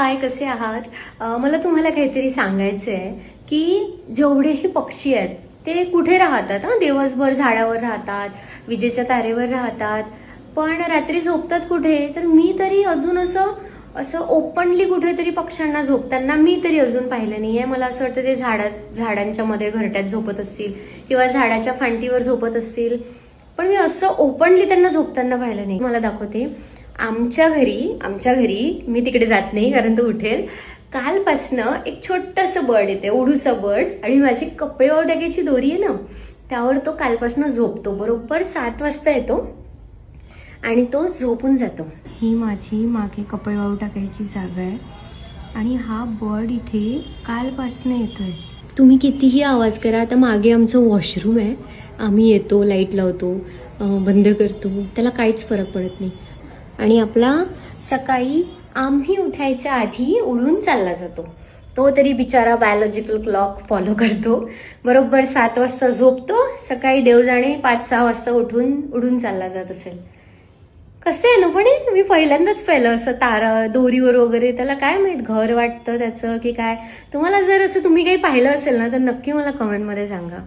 हाय, कसे आहात? मला तुम्हाला काहीतरी सांगायचं आहे की जेवढेही पक्षी आहेत ते कुठे राहतात? दिवसभर झाडावर राहतात, विजेच्या तारेवर राहतात, पण रात्री झोपतात कुठे? तर मी तरी अजून असं असं ओपनली कुठेतरी पक्ष्यांना झोपताना मी तरी अजून पाहिलं नाही आहे. मला असं वाटतं ते झाडांच्या मध्ये घरट्यात झोपत असतील किंवा झाडाच्या फांटीवर झोपत असतील, पण मी असं ओपनली त्यांना झोपताना पाहिलं नाही. मला दाखवते. आमच्या घरी मी तिकडे जात नाही कारण तो उठेल. कालपासनं एक छोटंसं बर्ड येते, उडूसं बर्ड, आणि माझी कपडे वाळू टाकायची दोरी आहे ना, त्यावर तो कालपासनं झोपतो. बरोबर 7 वाजता येतो आणि तो झोपून जातो. ही माझी मागे कपडे वाळू टाकायची जागा आहे आणि हा बर्ड इथे कालपासनं येतोय. तुम्ही कितीही आवाज करा, आता मागे आमचं वॉशरूम आहे, आम्ही येतो, लाईट लावतो, बंद करतो, त्याला काहीच फरक पडत नाही. आणि आपला सकाळी आम्ही उठायच्या आधी उडून चालला जातो. तो तरी बिचारा बायोलॉजिकल क्लॉक फॉलो करतो. बरोबर 7 वाजता झोपतो, सकाळी देव जाणे 5-6 वाजता उडून चालला जात असेल. कसं आहे ना, पण मी पहिल्यांदाच पाहिलं असं तारा दोरीवर वगैरे. त्याला काय माहित, घर वाटतं त्याचं की काय? तुम्हाला जर असं तुम्ही काही पाहिलं असेल ना, तर नक्की मला कमेंटमध्ये सांगा.